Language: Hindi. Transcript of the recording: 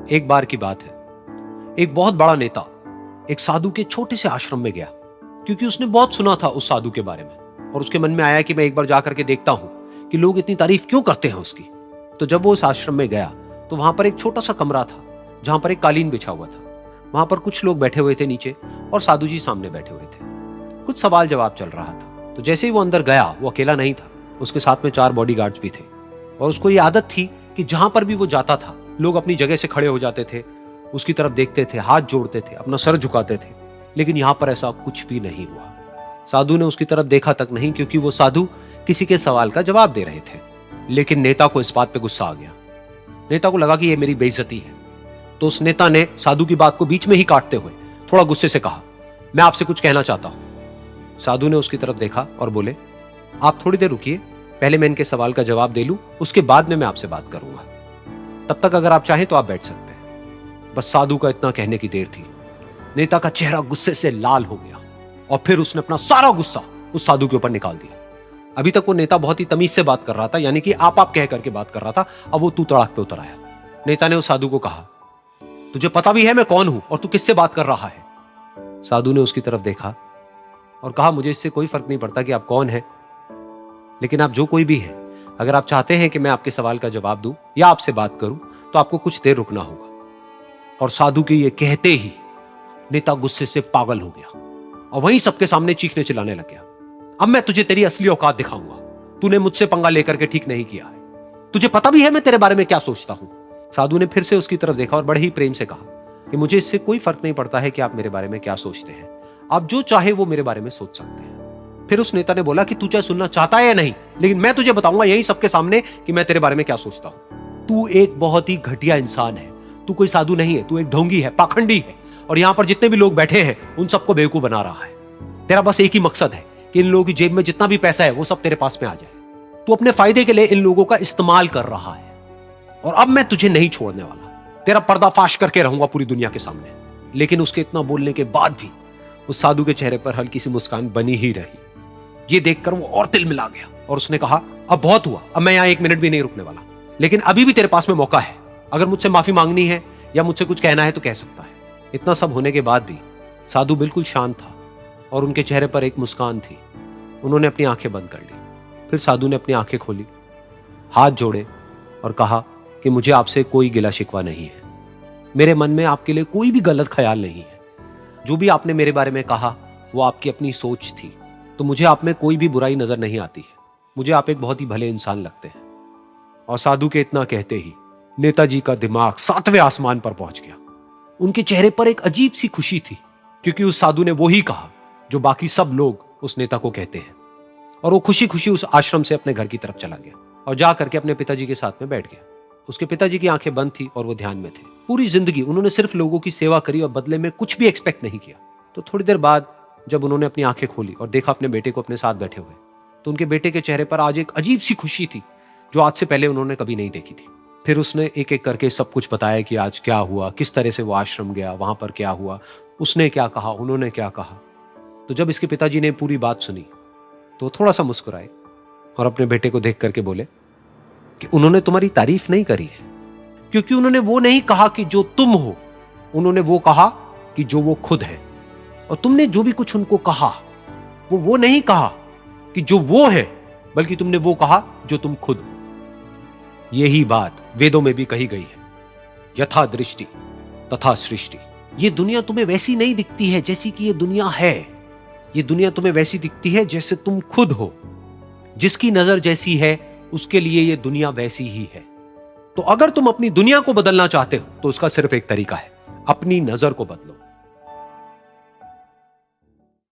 एक बार की बात है, एक बहुत बड़ा नेता एक साधु के छोटे से आश्रम में गया, क्योंकि उसने बहुत सुना था उस साधु के बारे में और उसके मन में आया कि मैं एक बार जाकर के देखता हूं कि लोग इतनी तारीफ क्यों करते हैं उसकी। तो जब वो उस आश्रम में गया तो वहां पर एक छोटा सा कमरा था जहां पर एक कालीन बिछा हुआ था। वहां पर कुछ लोग बैठे हुए थे नीचे और साधु जी सामने बैठे हुए थे। कुछ सवाल जवाब चल रहा था। तो जैसे ही वो अंदर गया, वो अकेला नहीं था, उसके साथ में 4 बॉडीगार्ड्स भी थे और उसको ये आदत थी कि जहां पर भी वो जाता था लोग अपनी जगह से खड़े हो जाते थे, उसकी तरफ देखते थे, हाथ जोड़ते थे, अपना सर झुकाते थे। लेकिन यहां पर ऐसा कुछ भी नहीं हुआ। साधु ने उसकी तरफ देखा तक नहीं, क्योंकि वो साधु किसी के सवाल का जवाब दे रहे थे। लेकिन नेता को इस बात पे गुस्सा आ गया। नेता को लगा कि ये मेरी बेइज्जती है। तो उस नेता ने साधु की बात को बीच में ही काटते हुए थोड़ा गुस्से से कहा, मैं आपसे कुछ कहना चाहता हूं। साधु ने उसकी तरफ देखा और बोले, आप थोड़ी देर रुकिए, पहले मैं इनके सवाल का जवाब दे लूं, उसके बाद में मैं आपसे बात करूंगा। तब तक अगर आप चाहें तो आप बैठ सकते हैं। बस साधु का इतना कहने की देर थी। नेता का चेहरा गुस्से से लाल हो गया और फिर उसने अपना सारा गुस्सा उस साधु के ऊपर निकाल दिया। अभी तक वो नेता बहुत ही तमीज से बात कर रहा था, यानी कि आप कह करके बात कर रहा था। अब वो तू तड़ाक पे उतर आया। नेता ने उस साधु को कहा, तुझे पता भी है मैं कौन हूं और तू किससे बात कर रहा है? साधु ने उसकी तरफ देखा और कहा, मुझे इससे कोई फर्क नहीं पड़ता कि आप कौन हैं, लेकिन आप जो कोई भी हैं, अगर आप चाहते हैं कि मैं आपके सवाल का जवाब दूं या आपसे बात करूं तो आपको कुछ देर रुकना होगा। और साधु के ये कहते ही नेता गुस्से से पागल हो गया और वहीं सबके सामने चीखने चिल्लाने लग गया, अब मैं तुझे तेरी असली औकात दिखाऊंगा। तूने मुझसे पंगा लेकर के ठीक नहीं किया है। तुझे पता भी है मैं तेरे बारे में क्या सोचता हूं। साधु ने फिर से उसकी तरफ देखा और बड़े ही प्रेम से कहा कि मुझे इससे कोई फर्क नहीं पड़ता है कि आप मेरे बारे में क्या सोचते हैं। आप जो चाहे वो मेरे बारे में सोच सकते हैं। फिर उस नेता ने बोला कि तू चाहे सुनना चाहता है या नहीं, लेकिन मैं तुझे बताऊंगा यही सबके सामने कि मैं तेरे बारे में क्या सोचता हूं। तू एक बहुत ही घटिया इंसान है। तू कोई साधु नहीं है, तू एक ढोंगी है, पाखंडी है और यहां पर जितने भी लोग बैठे हैं उन सबको बेवकूफ बना रहा है। तेरा बस एक ही मकसद है कि इन लोगों की जेब में जितना भी पैसा है वो सब तेरे पास में आ जाए। तू अपने फायदे के लिए इन लोगों का इस्तेमाल कर रहा है और अब मैं तुझे नहीं छोड़ने वाला। तेरा पर्दाफाश करके रहूंगा पूरी दुनिया के सामने। लेकिन उसके इतना बोलने के बाद भी उस साधु के चेहरे पर हल्की सी मुस्कान बनी ही रही। ये देखकर वो और तिल मिला गया और उसने कहा, अब बहुत हुआ, अब मैं यहां 1 मिनट भी नहीं रुकने वाला। लेकिन अभी भी तेरे पास में मौका है। अगर मुझसे माफी मांगनी है या मुझसे कुछ कहना है तो कह सकता है। इतना सब होने के बाद भी साधु बिल्कुल शांत था और उनके चेहरे पर एक मुस्कान थी। उन्होंने अपनी आंखें बंद कर ली। फिर साधु ने अपनी आंखें खोली, हाथ जोड़े और कहा कि मुझे आपसे कोई गिला शिकवा नहीं है। मेरे मन में आपके लिए कोई भी गलत ख्याल नहीं है। जो भी आपने मेरे बारे में कहा वो आपकी अपनी सोच थी। तो मुझे आप में कोई भी बुराई नजर नहीं आती है। मुझे आप एक बहुत ही भले इंसान लगते हैं। और साधु के इतना कहते ही नेताजी का दिमाग 7वें आसमान पर पहुंच गया। उनके चेहरे पर एक अजीब सी खुशी थी, क्योंकि उस साधु ने वो ही कहा जो बाकी सब लोग उस नेता को कहते हैं। और वो खुशी खुशी उस आश्रम से अपने घर की तरफ चला गया और जा करके अपने पिताजी के साथ में बैठ गया। उसके पिताजी की आंखें बंद थी और वो ध्यान में थे। पूरी जिंदगी उन्होंने सिर्फ लोगों की सेवा करी और बदले में कुछ भी एक्सपेक्ट नहीं किया। तो थोड़ी देर बाद जब उन्होंने अपनी आंखें खोली और देखा अपने बेटे को अपने साथ बैठे हुए, तो उनके बेटे के चेहरे पर आज एक अजीब सी खुशी थी जो आज से पहले उन्होंने कभी नहीं देखी थी। फिर उसने एक एक करके सब कुछ बताया कि आज क्या हुआ, किस तरह से वो आश्रम गया, वहां पर क्या हुआ, उसने क्या कहा, उन्होंने क्या कहा। तो जब इसके पिताजी ने पूरी बात सुनी तो थोड़ा सा मुस्कुराए और अपने बेटे को देख करके बोले कि उन्होंने तुम्हारी तारीफ नहीं करी है, क्योंकि उन्होंने वो नहीं कहा कि जो तुम हो, उन्होंने वो कहा कि जो वो खुद है। और तुमने जो भी कुछ उनको कहा वो नहीं कहा कि जो वो है, बल्कि तुमने वो कहा जो तुम खुद हो। यही बात वेदों में भी कही गई है, यथा दृष्टि तथा सृष्टि। ये दुनिया तुम्हें वैसी नहीं दिखती है जैसी कि ये दुनिया है। ये दुनिया तुम्हें वैसी दिखती है जैसे तुम खुद हो। जिसकी नजर जैसी है उसके लिए ये दुनिया वैसी ही है। तो अगर तुम अपनी दुनिया को बदलना चाहते हो तो उसका सिर्फ एक तरीका है, अपनी नजर को बदलो।